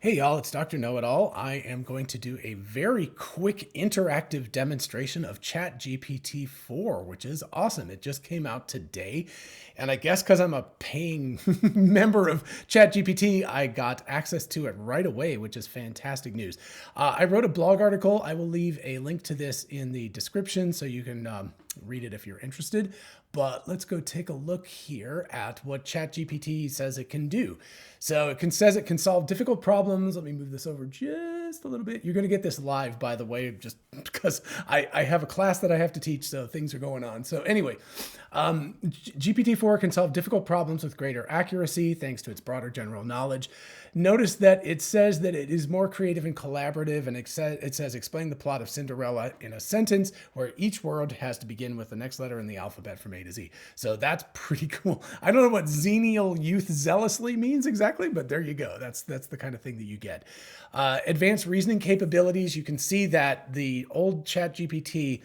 Hey y'all, it's Dr. Know-It-All. I am going to do a very quick interactive demonstration of ChatGPT-4, which is awesome. It just came out today. And I guess because I'm a paying member of ChatGPT, I got access to it right away, which is fantastic news. I wrote a blog article. I will leave a link to this in the description so you can read it if you're interested. But let's go take a look here at what ChatGPT says it can do. So it says it can solve difficult problems. Let me move this over just a little bit. You're going to get this live, by the way, just because I have a class that I have to teach, so things are going on. So anyway, GPT-4 can solve difficult problems with greater accuracy thanks to its broader general knowledge. Notice that it says that it is more creative and collaborative, and it says explain the plot of Cinderella in a sentence where each word has to begin with the next letter in the alphabet from A to Z. So that's pretty cool. I don't know what Xenial Youth Zealously means exactly, but there you go. That's the kind of thing that you get. Advanced reasoning capabilities. You can see that the old ChatGPT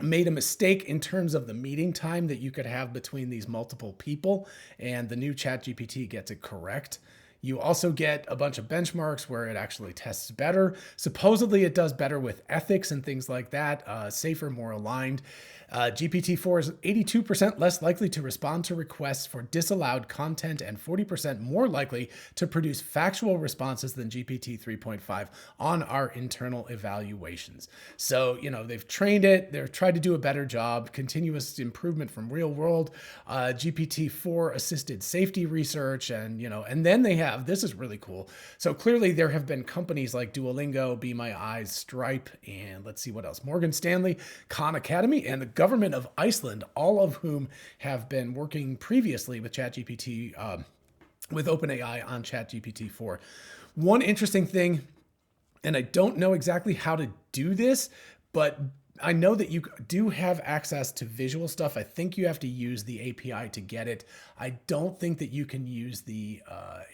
made a mistake in terms of the meeting time that you could have between these multiple people, and the new ChatGPT gets it correct. You also get a bunch of benchmarks where it actually tests better. Supposedly it does better with ethics and things like that, safer, more aligned. GPT-4 is 82% less likely to respond to requests for disallowed content and 40% more likely to produce factual responses than GPT 3.5 on our internal evaluations. So, they've trained it, they've tried to do a better job, continuous improvement from real world, GPT-4 assisted safety research, and then they have, this is really cool. So clearly there have been companies like Duolingo, Be My Eyes, Stripe, and let's see what else, Morgan Stanley, Khan Academy, and the government of Iceland, all of whom have been working previously with ChatGPT, with OpenAI on ChatGPT-4. One interesting thing, and I don't know exactly how to do this, but I know that you do have access to visual stuff. I think you have to use the API to get it. I don't think that you can use the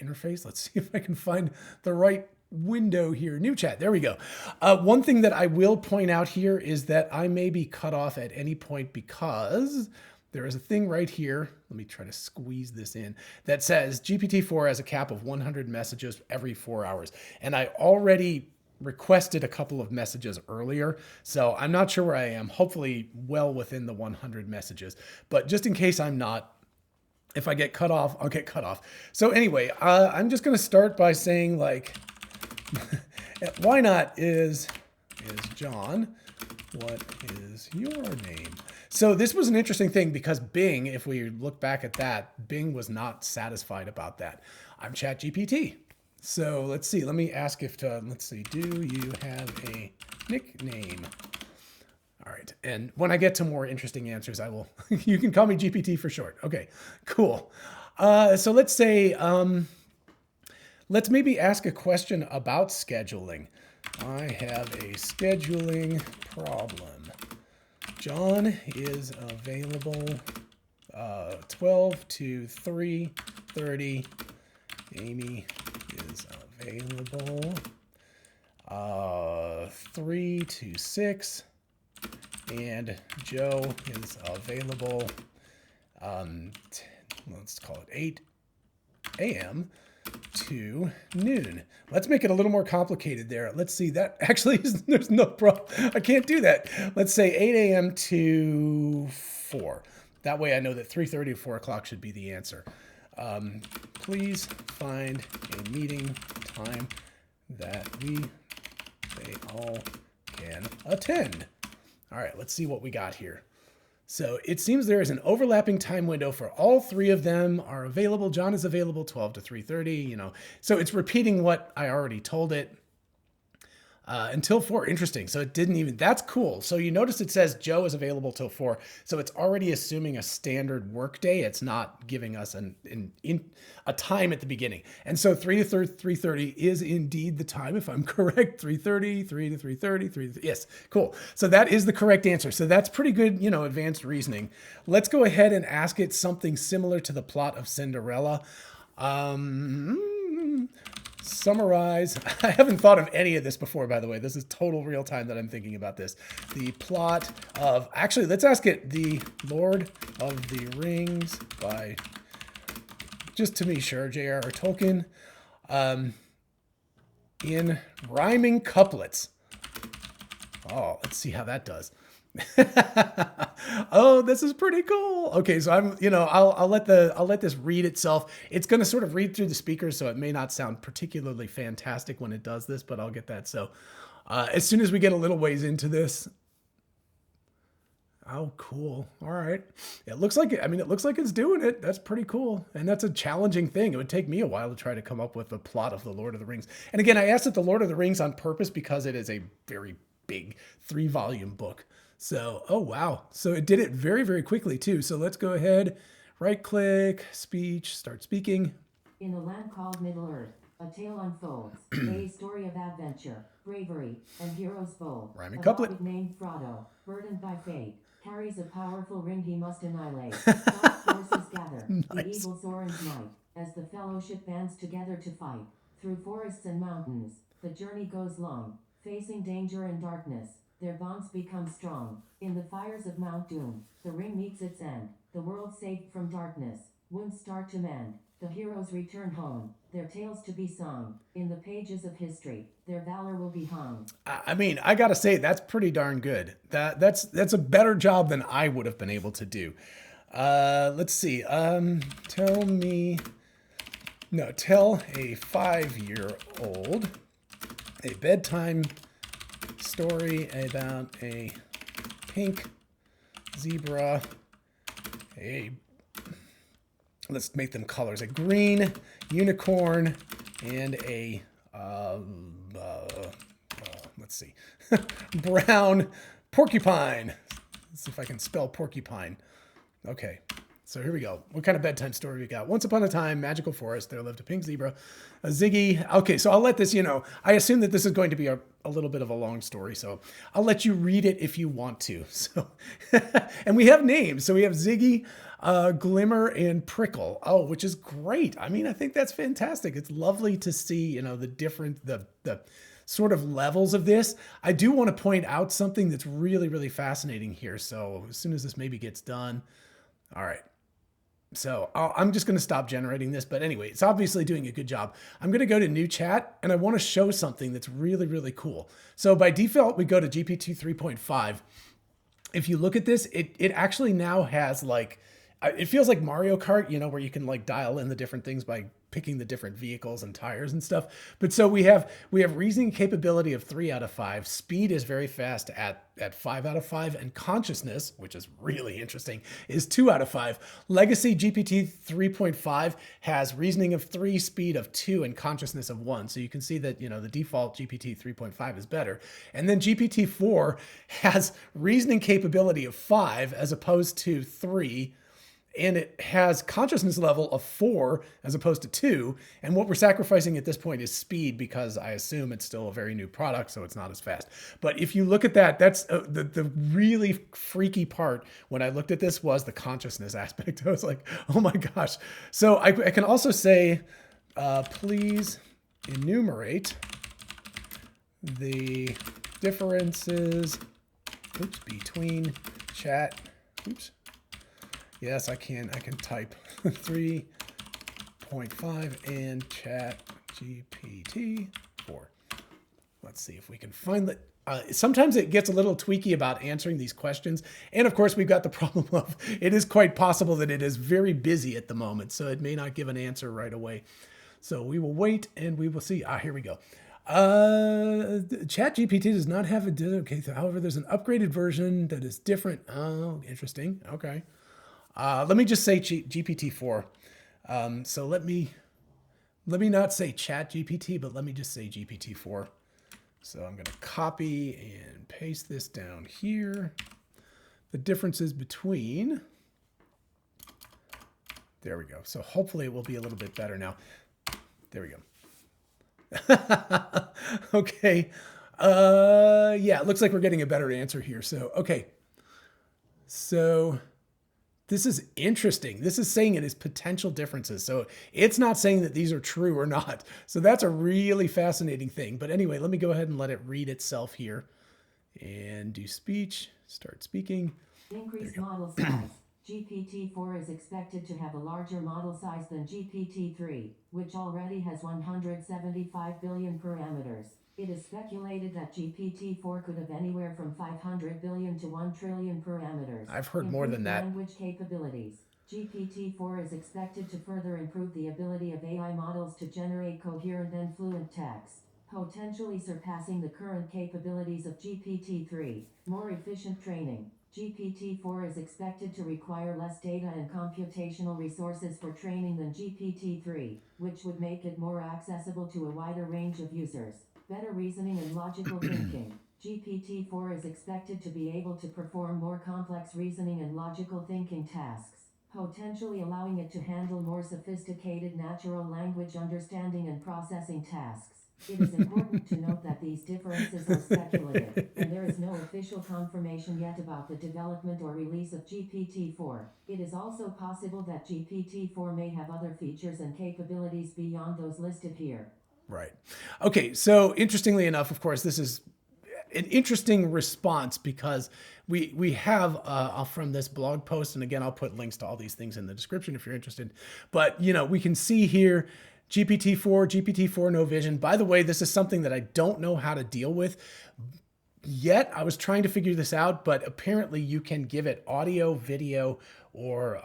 interface. Let's see if I can find the right window here. New chat. There we go. One thing that I will point out here is that I may be cut off at any point because there is a thing right here. Let me try to squeeze this in that says GPT-4 has a cap of 100 messages every 4 hours. And I already requested a couple of messages earlier, so I'm not sure where I am. Hopefully well within the 100 messages, but just in case I'm not, if I get cut off, I'll get cut off. So anyway, I'm just going to start by saying, like, why not is John, what is your name? So this was an interesting thing because Bing, if we look back at that, Bing was not satisfied about that. I'm ChatGPT. So let's see, let me ask if, let's see, do you have a nickname? All right, and when I get to more interesting answers, I will, you can call me GPT for short. Okay, cool. So let's say, let's maybe ask a question about scheduling. I have a scheduling problem. John is available 12 to 3:30. Amy is available 3 to 6, and Joe is available let's call it 8 a.m. to noon. Let's make it a little more complicated there. Let's see, that actually is, there's no problem. I can't do that. Let's say 8 a.m. to 4. That way I know that 3:30 to 4 o'clock should be the answer. Please find a meeting time that they all can attend. All right, let's see what we got here. So it seems there is an overlapping time window for all three of them are available. John is available 12 to 3:30, So it's repeating what I already told it. Until 4, interesting. So it didn't even, that's cool. So you notice it says Joe is available till 4. So it's already assuming a standard work day. It's not giving us a time at the beginning. And so 3 to 3:30 is indeed the time, if I'm correct. 3:30, 3 to 3:30, 3 to, yes, cool. So that is the correct answer. So that's pretty good, advanced reasoning. Let's go ahead and ask it something similar to the plot of Cinderella. Summarize. I haven't thought of any of this before, by the way. This is total real time that I'm thinking about this. The plot of, actually, let's ask it the Lord of the Rings by, just to be sure, J.R.R. Tolkien. in rhyming couplets. Oh, let's see how that does. Oh, this is pretty cool. Okay, so I'll let this read itself. It's going to sort of read through the speakers, so it may not sound particularly fantastic when it does this, but I'll get that. So as soon as we get a little ways into this. Oh, cool. All right. It looks like it's doing it. That's pretty cool. And that's a challenging thing. It would take me a while to try to come up with the plot of The Lord of the Rings. And again, I asked it The Lord of the Rings on purpose because it is a very big 3-volume book. So, oh, wow. So it did it very, very quickly too. So let's go ahead, right click, speech, start speaking. In a land called Middle-earth, a tale unfolds, a story of adventure, bravery, and heroes bold. Rhyming A couplet. hobbit named Frodo, burdened by fate, carries a powerful ring he must annihilate. Dark forces gather, the eagle's orange might, as the fellowship bands together to fight. Through forests and mountains, the journey goes long, facing danger and darkness. Their bonds become strong. In the fires of Mount Doom, the ring meets its end. The world saved from darkness, wounds start to mend. The heroes return home, their tales to be sung. In the pages of history, their valor will be hung. I mean, I gotta say, that's pretty darn good. That's a better job than I would have been able to do. Let's see. Tell a 5-year-old a bedtime story about a pink zebra, let's make them colors, a green unicorn, and a, let's see, brown porcupine. Let's see if I can spell porcupine. Okay, so here we go. What kind of bedtime story we got? Once upon a time, magical forest, there lived a pink zebra, a Ziggy. Okay, so I'll let this, I assume that this is going to be a little bit of a long story, so I'll let you read it if you want to. So, and we have names. So we have Ziggy, Glimmer, and Prickle. Oh, which is great. I mean, I think that's fantastic. It's lovely to see, the sort of levels of this. I do want to point out something that's really, really fascinating here. So as soon as this maybe gets done. All right. So I'm just going to stop generating this. But anyway, it's obviously doing a good job. I'm going to go to new chat and I want to show something that's really, really cool. So by default, we go to GPT 3.5. If you look at this, it actually now has it feels like Mario Kart, where you can dial in the different things by picking the different vehicles and tires and stuff. But so we have reasoning capability of 3 out of 5. Speed is very fast at 5 out of 5. And consciousness, which is really interesting, is 2 out of 5. Legacy GPT 3.5 has reasoning of 3, speed of 2, and consciousness of 1. So you can see that, the default GPT 3.5 is better. And then GPT-4 has reasoning capability of 5 as opposed to 3. And it has consciousness level of 4 as opposed to 2. And what we're sacrificing at this point is speed because I assume it's still a very new product, so it's not as fast. But if you look at that, that's the really freaky part when I looked at this was the consciousness aspect. I was like, oh my gosh. So I can also say, please enumerate the differences between chat. Yes, I can type 3.5 and ChatGPT-4. Let's see if we can find that. Sometimes it gets a little tweaky about answering these questions. And of course, we've got the problem of it is quite possible that it is very busy at the moment. So it may not give an answer right away. So we will wait and we will see. Here we go. ChatGPT does not have a, okay, however, there's an upgraded version that is different. Oh, interesting. Okay. Let me just say GPT-4. So let me not say ChatGPT, but let me just say GPT-4. So I'm going to copy and paste this down here. The differences between, there we go. So hopefully it will be a little bit better now. There we go. Okay. Yeah, it looks like we're getting a better answer here. So, okay. So this is interesting. This is saying it is potential differences. So it's not saying that these are true or not. So that's a really fascinating thing. But anyway, let me go ahead and let it read itself here and do speech, start speaking. Increase model size. GPT-4 is expected to have a larger model size than GPT-3, which already has 175 billion parameters. It is speculated that GPT-4 could have anywhere from 500 billion to 1 trillion parameters. I've heard more than that. Language capabilities. GPT-4 is expected to further improve the ability of AI models to generate coherent and fluent text, potentially surpassing the current capabilities of GPT-3. More efficient training. GPT-4 is expected to require less data and computational resources for training than GPT-3, which would make it more accessible to a wider range of users. Better reasoning and logical thinking. GPT-4 is expected to be able to perform more complex reasoning and logical thinking tasks, potentially allowing it to handle more sophisticated natural language understanding and processing tasks. It is important to note that these differences are speculative, and there is no official confirmation yet about the development or release of GPT-4. It is also possible that GPT-4 may have other features and capabilities beyond those listed here. Right. Okay, so interestingly enough, of course, this is an interesting response because we have from this blog post, and again, I'll put links to all these things in the description if you're interested, but we can see here GPT-4 no vision. By the way, this is something that I don't know how to deal with yet. I was trying to figure this out, but apparently you can give it audio, video, or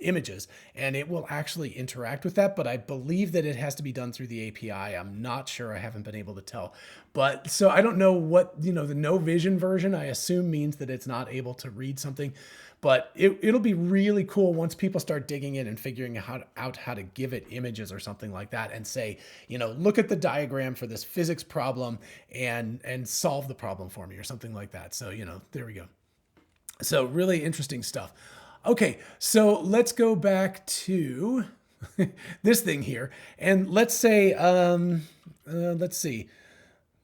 images, and it will actually interact with that. But I believe that it has to be done through the API. I'm not sure. I haven't been able to tell. But so I don't know what, the no vision version, I assume means that it's not able to read something. But it'll be really cool once people start digging in and figuring out how to give it images or something like that and say, look at the diagram for this physics problem and solve the problem for me or something like that. So, there we go. So really interesting stuff. Okay, so let's go back to this thing here. And let's say, let's see,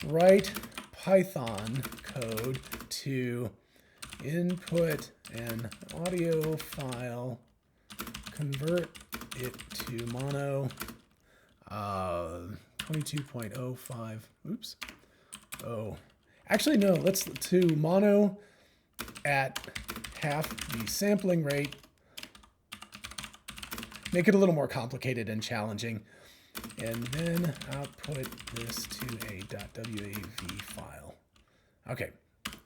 write Python code to input an audio file, convert it to mono, 22.05, oops. Oh, actually, no, let's to mono at half the sampling rate. Make it a little more complicated and challenging. And then output this to a .wav file. Okay.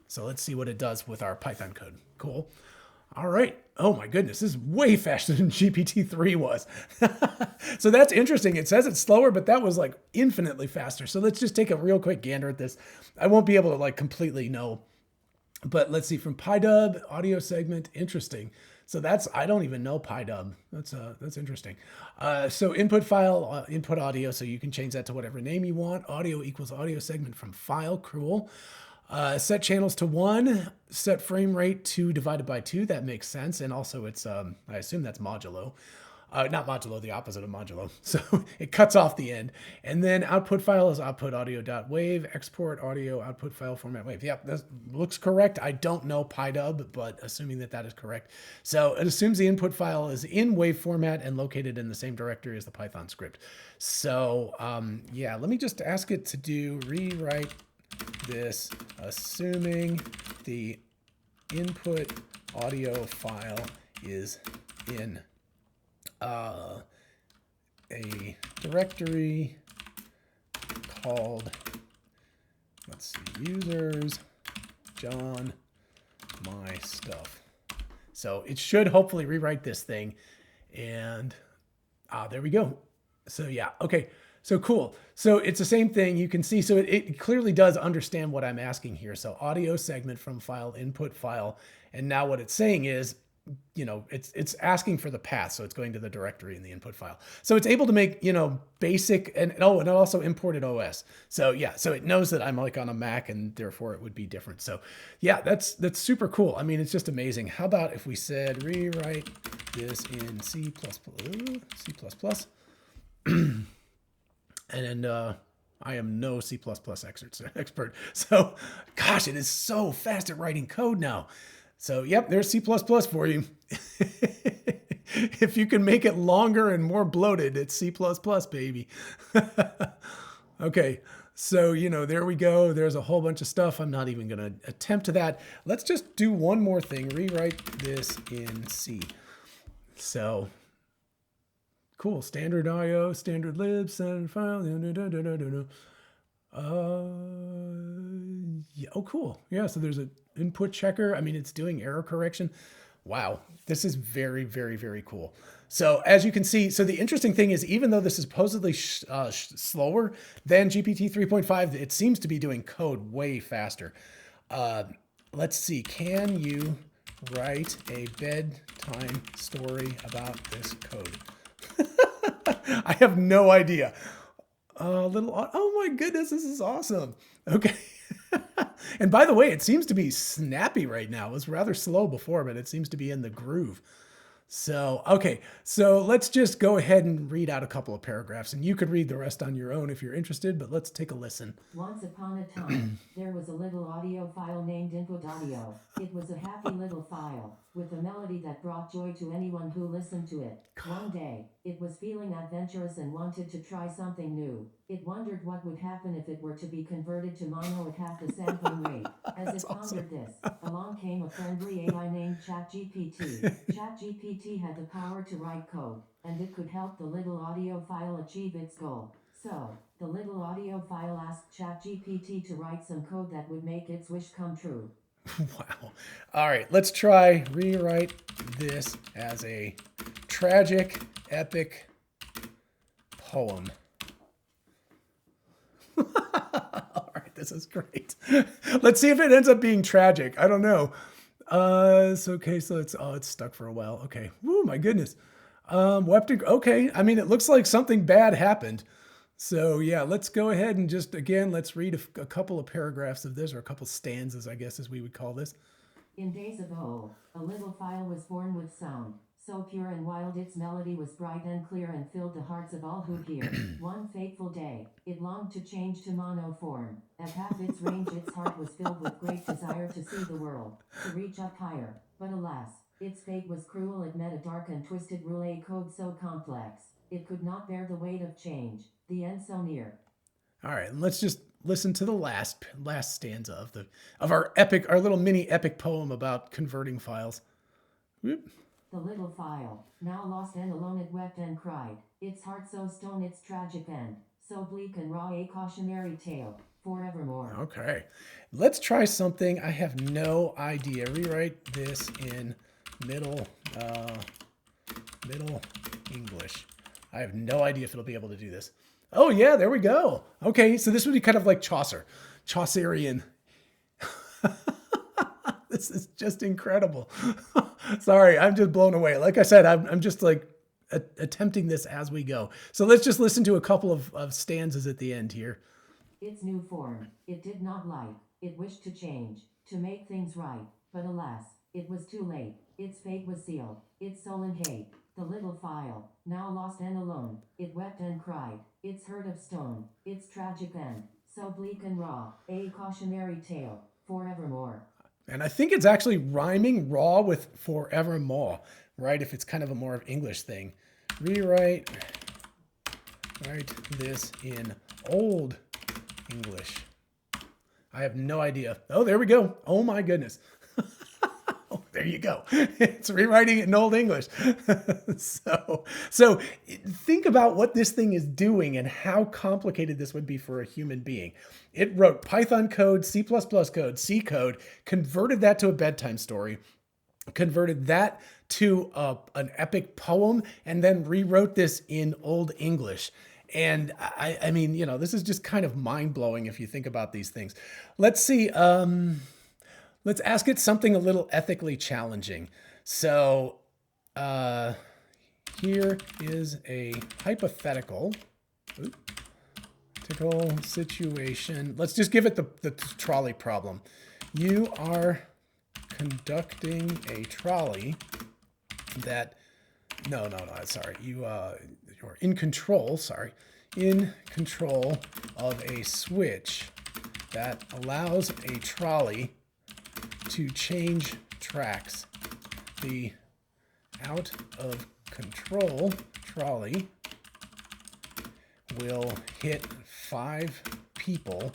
So let's see what it does with our Python code. Cool. All right. Oh my goodness, this is way faster than GPT-3 was. So that's interesting. It says it's slower, but that was like infinitely faster. So let's just take a real quick gander at this. I won't be able to like completely know, but let's see, from PyDub audio segment. Interesting. So I don't even know PyDub. That's interesting. So input file, input audio. So you can change that to whatever name you want. Audio equals audio segment from file. Cool. Set channels to 1, set frame rate to divided by 2. That makes sense. And also it's, I assume that's modulo. Not modulo, the opposite of modulo. So it cuts off the end. And then output file is output audio.wav, export audio output file format wave. Yep, that looks correct. I don't know PyDub, but assuming that is correct. So it assumes the input file is in wave format and located in the same directory as the Python script. So yeah, let me just ask it to do rewrite this, assuming the input audio file is in a directory called, let's see, users, John, my stuff. So it should hopefully rewrite this thing. And there we go. So yeah, okay. So cool. So it's the same thing you can see. So it clearly does understand what I'm asking here. So audio segment from file, input file. And now what it's saying is, it's asking for the path. So it's going to the directory in the input file. So it's able to make, basic and it also imported OS. So yeah, so it knows that I'm like on a Mac and therefore it would be different. So yeah, that's super cool. I mean, it's just amazing. How about if we said rewrite this in C++. And I am no C++ expert. So, gosh, it is so fast at writing code now. So, yep, there's C++ for you. If you can make it longer and more bloated, it's C++, baby. Okay, So, there we go. There's a whole bunch of stuff. I'm not even going to attempt that. Let's just do one more thing. Rewrite this in C. So, cool. Standard IO, standard lib, standard file. Yeah, oh, cool. Yeah, so there's an input checker. I mean, it's doing error correction. Wow, this is very, very, very cool. So as you can see, so the interesting thing is, even though this is supposedly slower than GPT 3.5, it seems to be doing code way faster. Let's see, can you write a bedtime story about this code? I have no idea. Oh my goodness, this is awesome. Okay. And by the way, it seems to be snappy right now. It was rather slow before, but it seems to be in the groove. So, okay, so let's just go ahead and read out a couple of paragraphs, and you could read the rest on your own if you're interested, but let's take a listen. Once upon a time, there was a little audio file named Input Audio. It was a happy little file, with a melody that brought joy to anyone who listened to it. One day, it was feeling adventurous and wanted to try something new. It wondered what would happen if it were to be converted to mono at half the sampling rate. As it pondered this, along came a friendly AI named ChatGPT. ChatGPT had the power to write code, and it could help the little audio file achieve its goal. So, the little audio file asked ChatGPT to write some code that would make its wish come true. Wow. All right, let's try rewrite this as a tragic, epic poem. All right, this is great. Let's see if it ends up being tragic. I don't know. Okay, so it's stuck for a while. Okay. Woo, my goodness. Okay. I mean, it looks like something bad happened. So yeah, let's go ahead and just, again, let's read a couple of paragraphs of this, or a couple stanzas, I guess, as we would call this. In days of old, a little file was born with sound. So pure and wild its melody was bright and clear and filled the hearts of all who hear. One fateful day, it longed to change to mono form. At half its range its heart was filled with great desire to see the world, to reach up higher. But alas, its fate was cruel. It met a dark and twisted rule, a code so complex, it could not bear the weight of change, the end so near. All right, and let's just listen to the last stanza of our little mini epic poem about converting files. Whoop. The little file, now lost and alone, it wept and cried. Its heart so stone, its tragic end, so bleak and raw, a cautionary tale, forevermore. Okay, let's try something. I have no idea. Rewrite this in middle English. I have no idea if it'll be able to do this. Oh yeah, there we go. Okay, so this would be kind of like Chaucerian. This is just incredible. Sorry, I'm just blown away. Like I said, I'm just like attempting this as we go. So let's just listen to a couple of stanzas at the end here. Its new form, it did not like. It wished to change, to make things right. But alas, it was too late. Its fate was sealed, its soul in hate. The little file, now lost and alone, it wept and cried. Its heart of stone, its tragic end, so bleak and raw, a cautionary tale, forevermore. And I think it's actually rhyming raw with forevermore, right? If it's kind of a more of English thing. Write this in old English. I have no idea. Oh, there we go. Oh my goodness. Oh, there you go. It's rewriting it in old English. So think about what this thing is doing and how complicated this would be for a human being. It wrote Python code, C++ code, C code, converted that to a bedtime story, converted that to an epic poem, and then rewrote this in old English. And I mean, this is just kind of mind-blowing if you think about these things. Let's see. Let's ask it something a little ethically challenging. So here is a hypothetical situation. Let's just give it the trolley problem. You are conducting a trolley that, sorry. You're in control of a switch that allows a trolley to change tracks. The out of control trolley will hit 5 people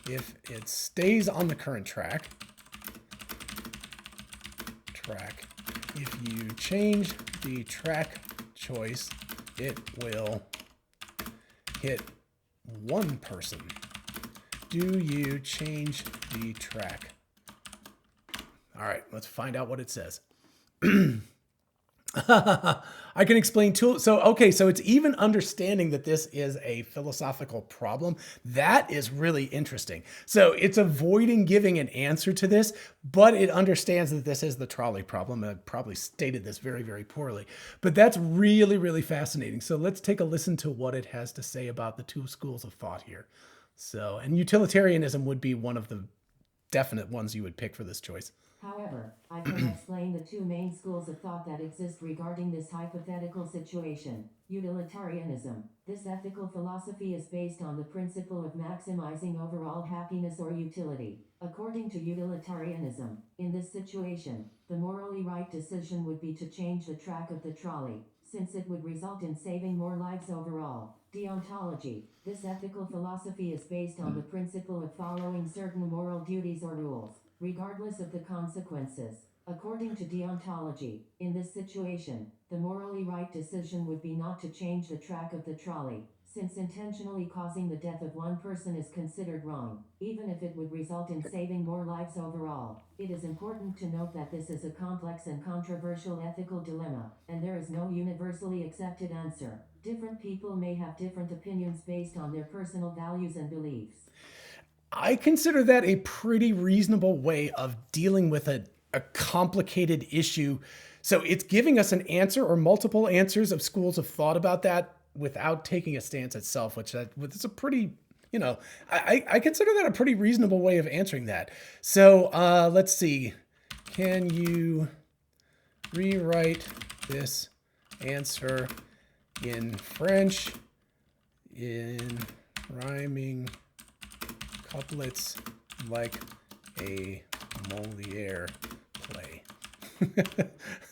if it stays on the current track. If you change the track choice, it will hit one person. Do you change the track? All right, let's find out what it says. I can explain tools. So it's even understanding that this is a philosophical problem. That is really interesting. So it's avoiding giving an answer to this, but it understands that this is the trolley problem. I probably stated this very, very poorly, but that's really, really fascinating. So let's take a listen to what it has to say about the two schools of thought here. So, and utilitarianism would be one of the definite ones you would pick for this choice. However, I can explain the two main schools of thought that exist regarding this hypothetical situation. Utilitarianism. This ethical philosophy is based on the principle of maximizing overall happiness or utility. According to utilitarianism, in this situation, the morally right decision would be to change the track of the trolley, since it would result in saving more lives overall. Deontology. This ethical philosophy is based on the principle of following certain moral duties or rules, regardless of the consequences. According to deontology, in this situation, the morally right decision would be not to change the track of the trolley, since intentionally causing the death of one person is considered wrong, even if it would result in saving more lives overall. It is important to note that this is a complex and controversial ethical dilemma, and there is no universally accepted answer. Different people may have different opinions based on their personal values and beliefs. I consider that a pretty reasonable way of dealing with a complicated issue. So it's giving us an answer or multiple answers of schools of thought about that without taking a stance itself, which is a pretty, I consider that a pretty reasonable way of answering that. So let's see. Can you rewrite this answer in French in rhyming couplets like a Moliere play?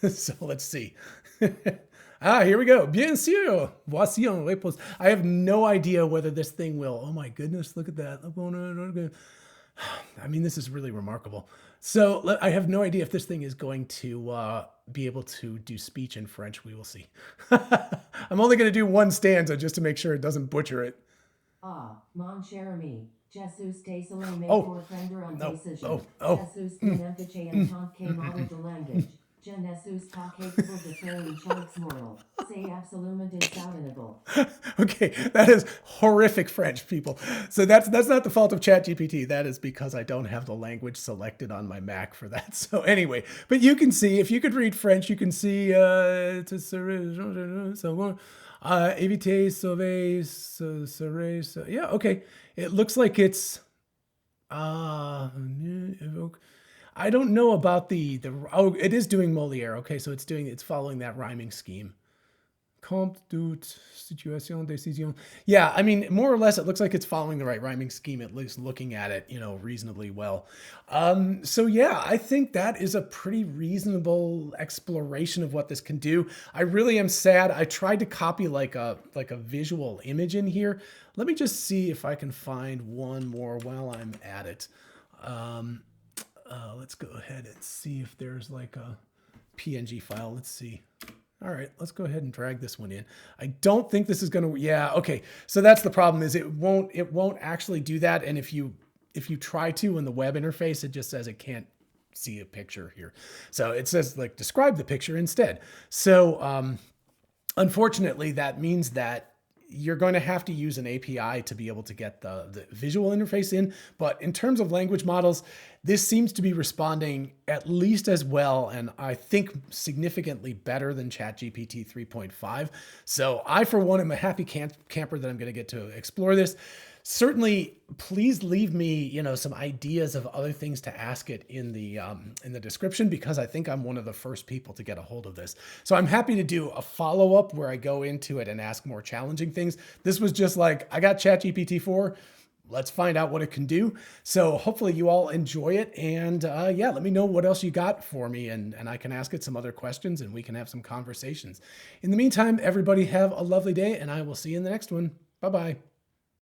So let's see. Here we go. Bien sûr. Voici une réponse. I have no idea whether this thing will. Oh my goodness, look at that. I mean, this is really remarkable. So I have no idea if this thing is going to be able to do speech in French. We will see. I'm only going to do one stanza just to make sure it doesn't butcher it. Ah, mon cher ami, Jesus TSLA may prendre une décision. Jesus n'implique en tant que model de langage. Je ne suis pas capable de faire une chose moral. C'est absolument insoutenable. Okay, that is horrific French, people. So that's not the fault of ChatGPT. That is because I don't have the language selected on my Mac for that. So anyway, but you can see, if you could read French, you can see éviter, sauver, serait. Yeah, okay. It looks like it's I don't know about the it is doing Moliere. Okay, so it's following that rhyming scheme. Compte, doute, situation, décision. Yeah, I mean, more or less, it looks like it's following the right rhyming scheme, at least looking at it, reasonably well. So yeah, I think that is a pretty reasonable exploration of what this can do. I really am sad. I tried to copy like a visual image in here. Let me just see if I can find one more while I'm at it. Let's go ahead and see if there's like a PNG file. Let's see. All right, let's go ahead and drag this one in. I don't think this is going to, yeah, okay. So that's the problem, is it won't actually do that. And if you try to in the web interface, it just says it can't see a picture here. So it says like describe the picture instead. So unfortunately, that means that you're going to have to use an API to be able to get the visual interface in. But in terms of language models, this seems to be responding at least as well, and I think significantly better than ChatGPT 3.5. So I, for one, am a happy camper that I'm going to get to explore this. Certainly, please leave me, some ideas of other things to ask it in the description, because I think I'm one of the first people to get a hold of this. So I'm happy to do a follow-up where I go into it and ask more challenging things. This was just like, I got ChatGPT-4. Let's find out what it can do. So hopefully you all enjoy it. And yeah, let me know what else you got for me, and I can ask it some other questions and we can have some conversations. In the meantime, everybody have a lovely day, and I will see you in the next one. Bye-bye.